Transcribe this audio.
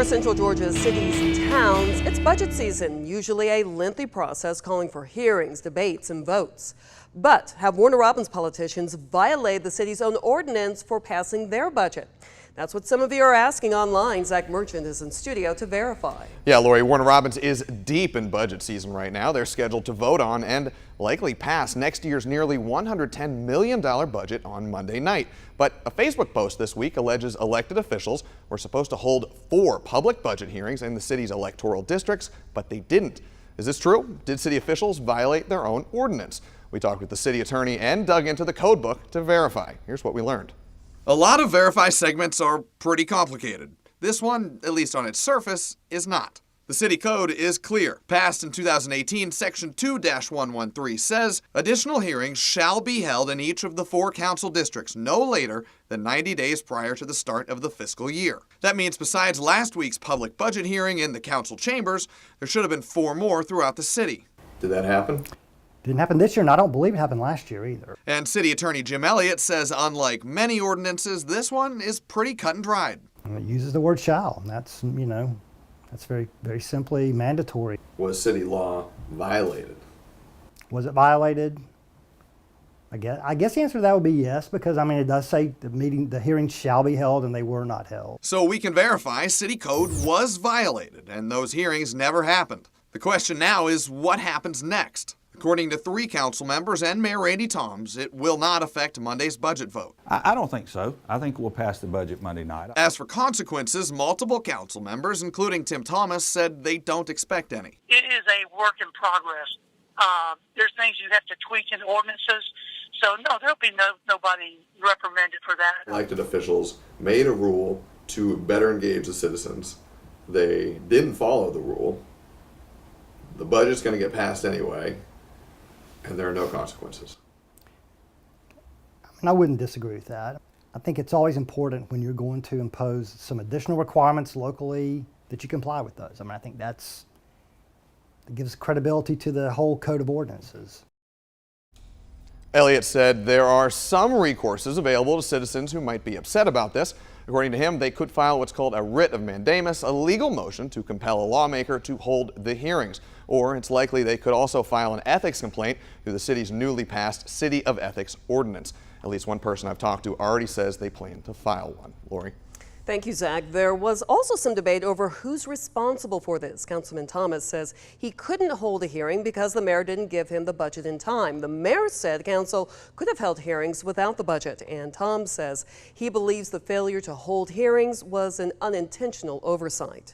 Central Georgia's cities and towns, it's budget season, usually a lengthy process calling for hearings, debates, and votes. But have Warner Robins politicians violated the city's own ordinance for passing their budget? That's what some of you are asking online. Zach Merchant is in studio to verify. Yeah, Lori, Warner Robins is deep in budget season right now. They're scheduled to vote on and likely pass next year's nearly $110 million budget on Monday night. But a Facebook post this week alleges elected officials were supposed to hold 4 public budget hearings in the city's electoral districts, but they didn't. Is this true? Did city officials violate their own ordinance? We talked with the city attorney and dug into the code book to verify. Here's what we learned. A lot of Verify segments are pretty complicated. This one, at least on its surface, is not. The city code is clear. Passed in 2018, Section 2-113 says additional hearings shall be held in each of the 4 council districts no later than 90 days prior to the start of the fiscal year. That means besides last week's public budget hearing in the council chambers, there should have been 4 more throughout the city. Did that happen? Didn't happen this year, and I don't believe it happened last year either. And City Attorney Jim Elliott says unlike many ordinances, this one is pretty cut and dried. And it uses the word shall, and that's, that's very, very simply mandatory. Was city law violated? Was it violated? I guess the answer to that would be yes, because it does say the hearing shall be held, and they were not held. So we can verify city code was violated, and those hearings never happened. The question now is what happens next? According to 3 council members and Mayor Randy Toms, it will not affect Monday's budget vote. I don't think so. I think we'll pass the budget Monday night. As for consequences, multiple council members, including Tim Thomas, said they don't expect any. It is a work in progress. There's things you have to tweak in ordinances. So no, there'll be nobody reprimanded for that. Elected officials made a rule to better engage the citizens. They didn't follow the rule. The budget's going to get passed anyway, and there are no consequences. I wouldn't disagree with that. I think it's always important when you're going to impose some additional requirements locally that you comply with those. I think that gives credibility to the whole code of ordinances. Elliott said there are some recourses available to citizens who might be upset about this. According to him, they could file what's called a writ of mandamus, a legal motion to compel a lawmaker to hold the hearings. Or it's likely they could also file an ethics complaint through the city's newly passed City of Ethics ordinance. At least one person I've talked to already says they plan to file one. Lori? Thank you, Zach. There was also some debate over who's responsible for this. Councilman Thomas says he couldn't hold a hearing because the mayor didn't give him the budget in time. The mayor said council could have held hearings without the budget, and Tom says he believes the failure to hold hearings was an unintentional oversight.